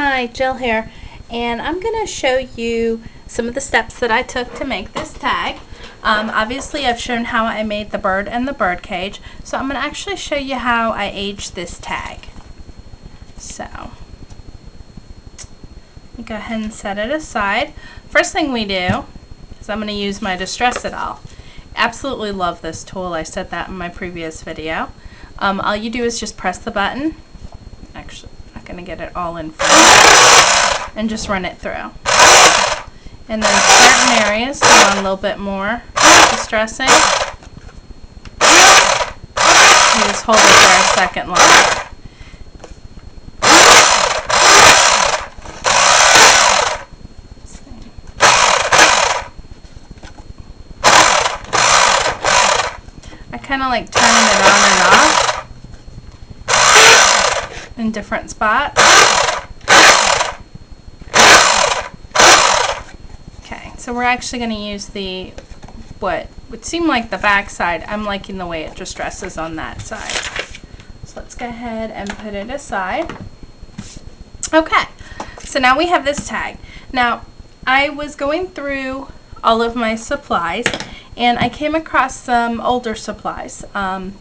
Hi, Jill here, and I'm going to show you some of the steps that I took to make this tag. Obviously I've shown how I made the bird and the bird cage, so I'm going to actually show you how I aged this tag. So, let me go ahead and set it aside. First thing we do is I'm going to use my Distress It All. Absolutely love this tool. I said that in my previous video. All you do is just press the button. Actually, I'm not going to get it all in front, and just run it through. And then certain areas you want a little bit more distressing. You just hold it there a second longer. I kind of like turning it on and off in different spots. Okay, so we're actually going to use the, what would seem like the back side. I'm liking the way it distresses on that side. So let's go ahead and put it aside. Okay, so now we have this tag. Now, I was going through all of my supplies, and I came across some older supplies,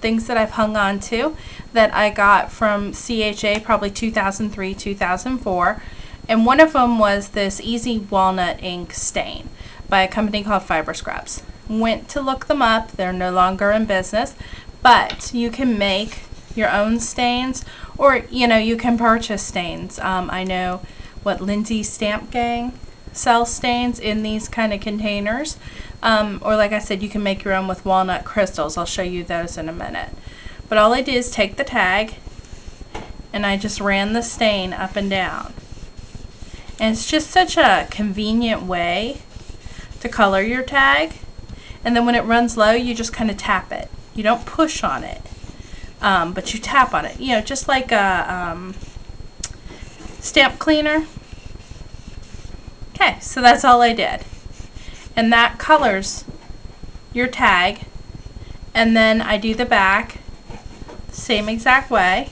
things that I've hung on to that I got from CHA, probably 2003, 2004. And one of them was this Easy Walnut ink stain by a company called Fiber Scrubs. Went to look them up. They're no longer in business, but you can make your own stains, or you can purchase stains. I know what Lindsay's Stamp Gang sells stains in these kind of containers, or like I said, you can make your own with walnut crystals. I'll show you those in a minute. But all I did is take the tag and I just ran the stain up and down. And it's just such a convenient way to color your tag. And then when it runs low, you just kind of tap it. You don't push on it, but you tap on it. Just like a stamp cleaner. Okay, so that's all I did. And that colors your tag. And then I do the back the same exact way.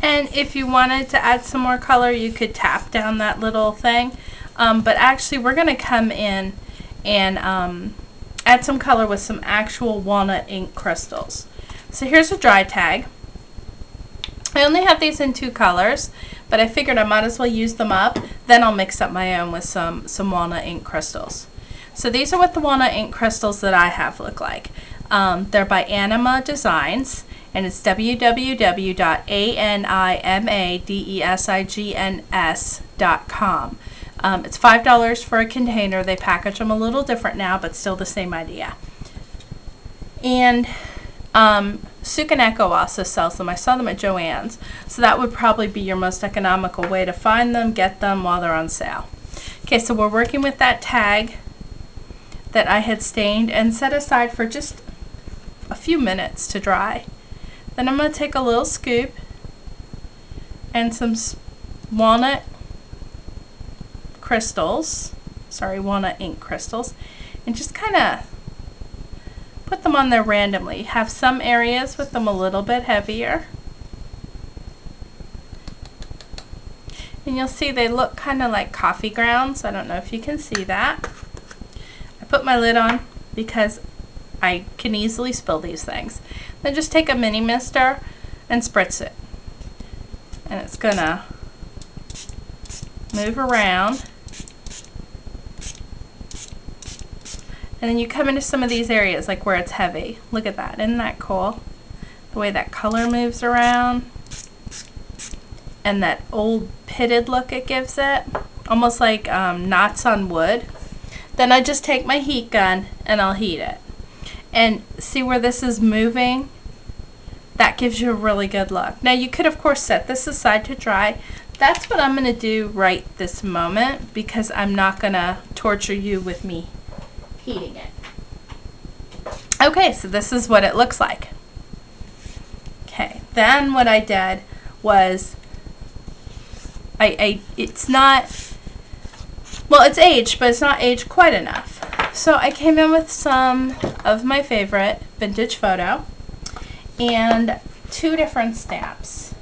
And if you wanted to add some more color, you could tap down that little thing. But actually, we're going to come in and add some color with some actual walnut ink crystals. So here's a dry tag. I only have these in 2 colors, but I figured I might as well use them up. Then I'll mix up my own with some walnut ink crystals. So these are what the walnut ink crystals that I have look like. They're by Anima Designs, and it's www.animadesigns.com. It's $5 for a container. They package them a little different now, but still the same idea. And Sukaneko also sells them. I saw them at Joann's. So that would probably be your most economical way to find them, get them while they're on sale. Okay, so we're working with that tag that I had stained and set aside for just a few minutes to dry. Then I'm going to take a little scoop and some walnut crystals, walnut ink crystals, and just kind of put them on there randomly. Have some areas with them a little bit heavier. And you'll see they look kind of like coffee grounds. I don't know if you can see that. I put my lid on because I can easily spill these things. Then just take a mini mister and spritz it. And it's going to move around. And then you come into some of these areas like where it's heavy. Look at that. Isn't that cool? The way that color moves around. And that old pitted look it gives it. Almost like knots on wood. Then I just take my heat gun and I'll heat it. And see where this is moving? That gives you a really good look. Now you could of course set this aside to dry. That's what I'm going to do right this moment because I'm not going to torture you with me heating it. Okay, so this is what it looks like. Okay, then what I did was it's not, well, it's aged, but it's not aged quite enough. So I came in with some of my favorite vintage photo and 2 different stamps.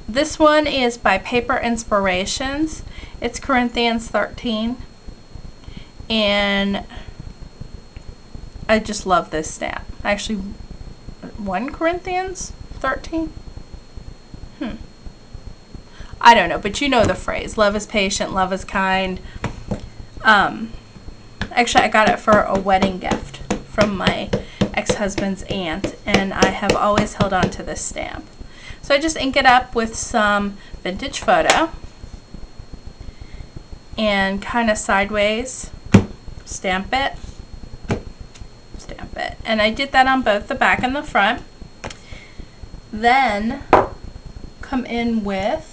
This one is by Paper Inspirations. It's Corinthians 13, and I just love this stamp. Actually, 1 Corinthians 13? I don't know, but you know the phrase. Love is patient, love is kind. Actually, I got it for a wedding gift from my ex-husband's aunt, and I have always held on to this stamp. So I just ink it up with some vintage photo and kind of sideways stamp it. And I did that on both the back and the front. Then come in with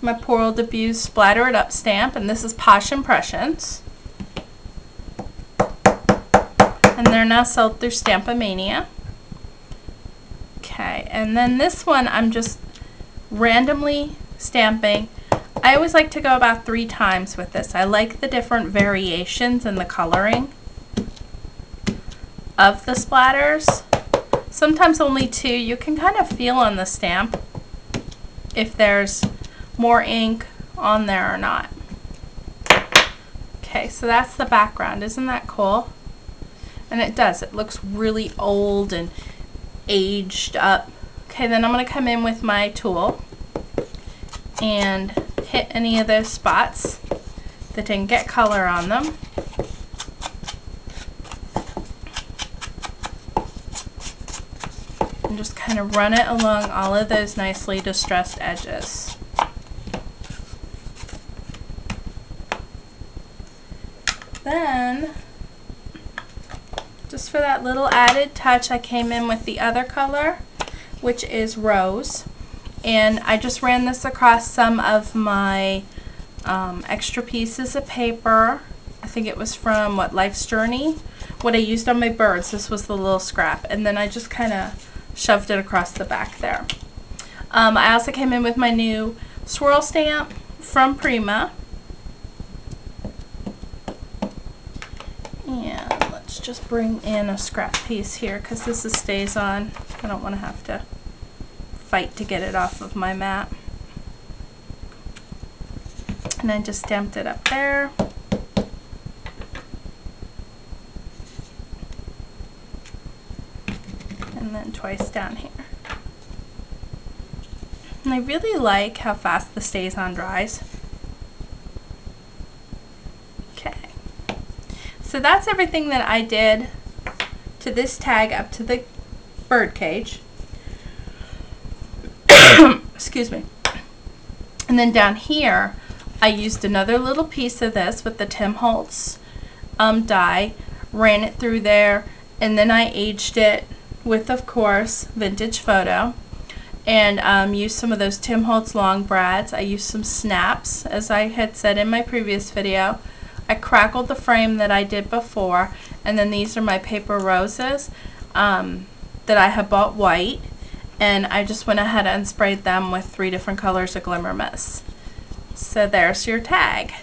my Poor Old Abused Splatter It Up stamp, and this is Posh Impressions. And they're now sold through Stampomania. Okay, and then this one I'm just randomly stamping. I always like to go about 3 times with this. I like the different variations in the coloring of the splatters. Sometimes only 2. You can kind of feel on the stamp if there's more ink on there or not. Okay, so that's the background. Isn't that cool? And it does. It looks really old and aged up. Okay, then I'm going to come in with my tool and hit any of those spots that didn't get color on them. And just kind of run it along all of those nicely distressed edges. Then, just for that little added touch, I came in with the other color, which is Rose. And I just ran this across some of my extra pieces of paper. I think it was from, Life's Journey? What I used on my birds. This was the little scrap. And then I just kind of shoved it across the back there. I also came in with my new swirl stamp from Prima. And let's just bring in a scrap piece here because this is stays on. I don't want to have to fight to get it off of my mat. And I just stamped it up there. And then twice down here. And I really like how fast the stays on dries. Okay. So that's everything that I did to this tag up to the bird cage. Excuse me. And then down here, I used another little piece of this with the Tim Holtz die, ran it through there, and then I aged it with, of course, vintage photo, and used some of those Tim Holtz long brads. I used some snaps, as I had said in my previous video. I crackled the frame that I did before, and then these are my paper roses that I had bought white, and I just went ahead and sprayed them with 3 different colors of Glimmer Mist. So there's your tag,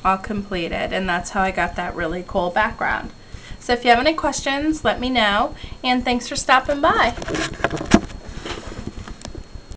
all completed, and that's how I got that really cool background. So if you have any questions, let me know, and thanks for stopping by.